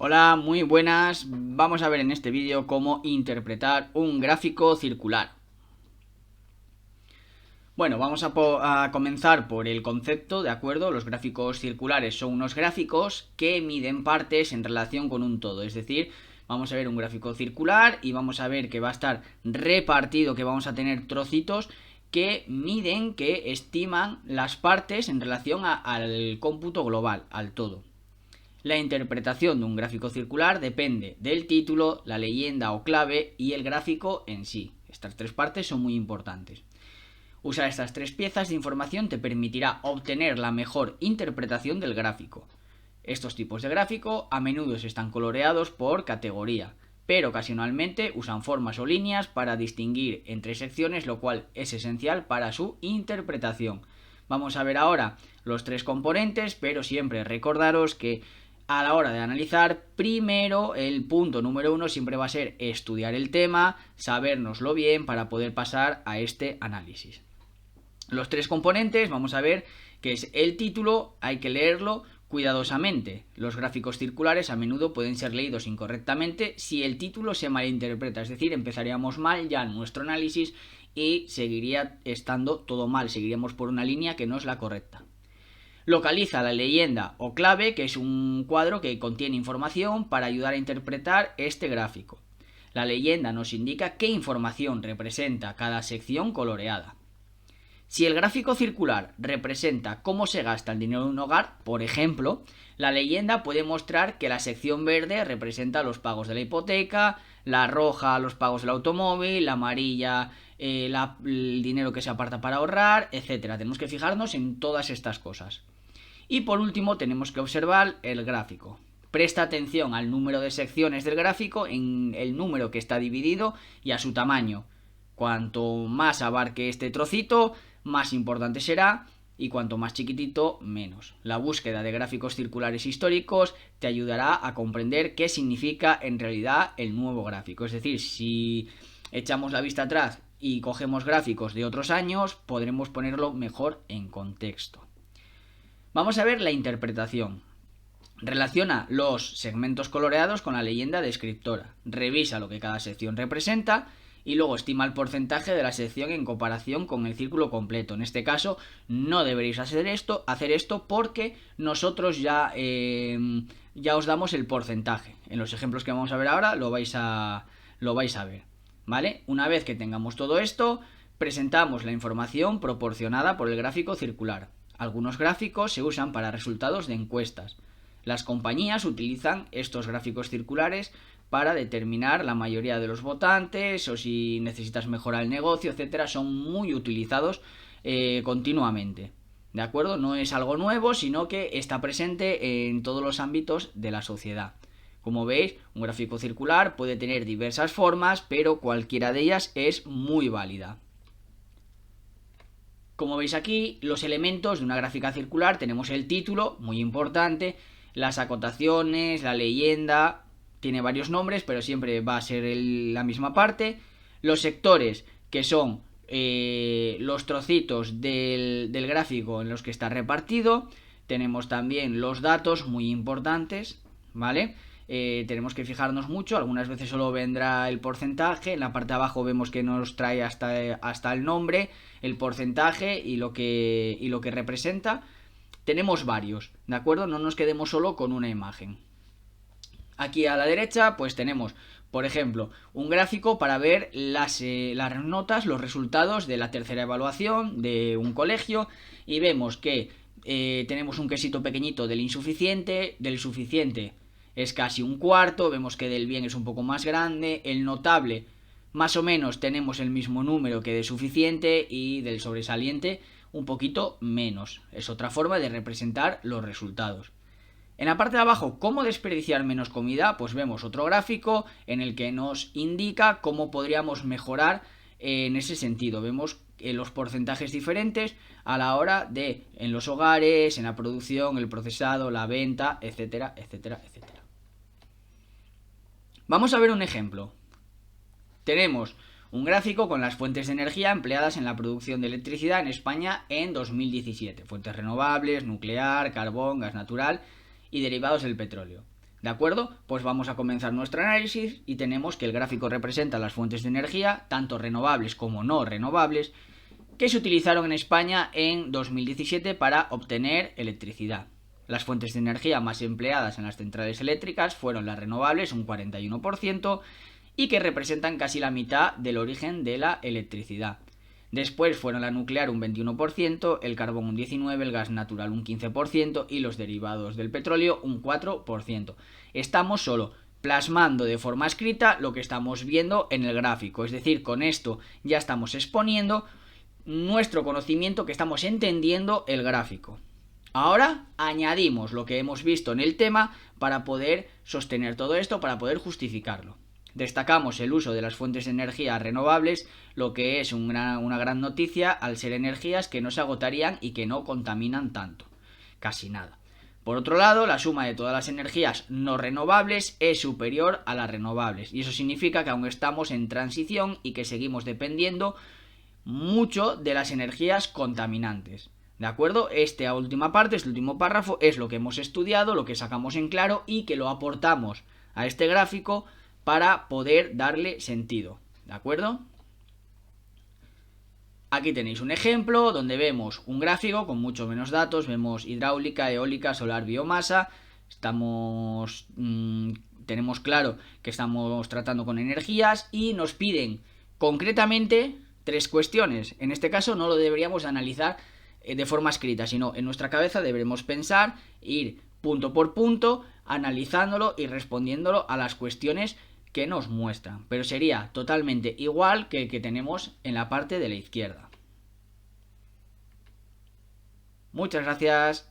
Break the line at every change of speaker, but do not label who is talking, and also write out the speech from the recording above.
Hola, muy buenas. Vamos a ver en este vídeo cómo interpretar un gráfico circular. Bueno, vamos a comenzar por el concepto, ¿de acuerdo? Los gráficos circulares son unos gráficos que miden partes en relación con un todo. Es decir, vamos a ver un gráfico circular y vamos a ver que va a estar repartido, que vamos a tener trocitos que miden, que estiman las partes en relación al cómputo global, al todo. La interpretación de un gráfico circular depende del título, la leyenda o clave y el gráfico en sí. Estas tres partes son muy importantes. Usar estas tres piezas de información te permitirá obtener la mejor interpretación del gráfico. Estos tipos de gráfico a menudo están coloreados por categoría, pero ocasionalmente usan formas o líneas para distinguir entre secciones, lo cual es esencial para su interpretación. Vamos a ver ahora los tres componentes, pero siempre recordaros que a la hora de analizar, primero el punto número uno siempre va a ser estudiar el tema, sabérnoslo bien para poder pasar a este análisis. Los tres componentes, vamos a ver que es el título, hay que leerlo cuidadosamente. Los gráficos circulares a menudo pueden ser leídos incorrectamente si el título se malinterpreta, es decir, empezaríamos mal ya en nuestro análisis y seguiría estando todo mal, seguiríamos por una línea que no es la correcta. Localiza la leyenda o clave, que es un cuadro que contiene información para ayudar a interpretar este gráfico. La leyenda nos indica qué información representa cada sección coloreada. Si el gráfico circular representa cómo se gasta el dinero de un hogar, por ejemplo, la leyenda puede mostrar que la sección verde representa los pagos de la hipoteca, la roja los pagos del automóvil, la amarilla el dinero que se aparta para ahorrar, etc. Tenemos que fijarnos en todas estas cosas. Y por último tenemos que observar el gráfico. Presta atención al número de secciones del gráfico, en el número que está dividido y a su tamaño. Cuanto más abarque este trocito, más importante será, y cuanto más chiquitito, menos. La búsqueda de gráficos circulares históricos te ayudará a comprender qué significa en realidad el nuevo gráfico. Es decir, si echamos la vista atrás y cogemos gráficos de otros años, podremos ponerlo mejor en contexto. Vamos a ver la interpretación. Relaciona los segmentos coloreados con la leyenda descriptora. Revisa lo que cada sección representa y luego estima el porcentaje de la sección en comparación con el círculo completo. En este caso no deberéis hacer esto porque nosotros ya os damos el porcentaje. En los ejemplos que vamos a ver ahora lo vais a ver. ¿Vale? Una vez que tengamos todo esto, presentamos la información proporcionada por el gráfico circular. Algunos gráficos se usan para resultados de encuestas. Las compañías utilizan estos gráficos circulares para determinar la mayoría de los votantes o si necesitas mejorar el negocio, etcétera. Son muy utilizados continuamente. ¿De acuerdo? No es algo nuevo, sino que está presente en todos los ámbitos de la sociedad. Como veis, un gráfico circular puede tener diversas formas, pero cualquiera de ellas es muy válida. Como veis aquí, los elementos de una gráfica circular, tenemos el título, muy importante, las acotaciones, la leyenda, tiene varios nombres, pero siempre va a ser la misma parte. Los sectores, que son los trocitos del gráfico en los que está repartido. Tenemos también los datos, muy importantes, ¿vale? Tenemos que fijarnos mucho, algunas veces solo vendrá el porcentaje, en la parte de abajo vemos que nos trae hasta el nombre, el porcentaje y lo que representa. Tenemos varios, ¿de acuerdo? No nos quedemos solo con una imagen. Aquí a la derecha pues tenemos, por ejemplo, un gráfico para ver las notas, los resultados de la tercera evaluación de un colegio, y vemos que tenemos un quesito pequeñito del insuficiente, del suficiente es casi un cuarto, vemos que del bien es un poco más grande, el notable más o menos tenemos el mismo número que de suficiente y del sobresaliente un poquito menos. Es otra forma de representar los resultados. En la parte de abajo, ¿cómo desperdiciar menos comida? Pues vemos otro gráfico en el que nos indica cómo podríamos mejorar en ese sentido. Vemos los porcentajes diferentes a la hora de en los hogares, en la producción, el procesado, la venta, etcétera, etcétera, etcétera. Vamos a ver un ejemplo. Tenemos un gráfico con las fuentes de energía empleadas en la producción de electricidad en España en 2017. Fuentes renovables, nuclear, carbón, gas natural y derivados del petróleo. ¿De acuerdo? Pues vamos a comenzar nuestro análisis y tenemos que el gráfico representa las fuentes de energía, tanto renovables como no renovables, que se utilizaron en España en 2017 para obtener electricidad. Las fuentes de energía más empleadas en las centrales eléctricas fueron las renovables, un 41%, y que representan casi la mitad del origen de la electricidad. Después fueron la nuclear un 21%, el carbón un 19%, el gas natural un 15% y los derivados del petróleo un 4%. Estamos solo plasmando de forma escrita lo que estamos viendo en el gráfico, es decir, con esto ya estamos exponiendo nuestro conocimiento, que estamos entendiendo el gráfico. Ahora añadimos lo que hemos visto en el tema para poder sostener todo esto, para poder justificarlo. Destacamos el uso de las fuentes de energía renovables, lo que es una gran noticia al ser energías que no se agotarían y que no contaminan tanto, casi nada. Por otro lado, la suma de todas las energías no renovables es superior a las renovables, y eso significa que aún estamos en transición y que seguimos dependiendo mucho de las energías contaminantes. ¿De acuerdo? Esta última parte, este último párrafo, es lo que hemos estudiado, lo que sacamos en claro y que lo aportamos a este gráfico para poder darle sentido. ¿De acuerdo? Aquí tenéis un ejemplo donde vemos un gráfico con mucho menos datos, vemos hidráulica, eólica, solar, biomasa. Tenemos claro que estamos tratando con energías y nos piden concretamente 3 cuestiones. En este caso no lo deberíamos analizar de forma escrita, sino en nuestra cabeza deberemos pensar, ir punto por punto, analizándolo y respondiéndolo a las cuestiones que nos muestran, pero sería totalmente igual que el que tenemos en la parte de la izquierda. Muchas gracias.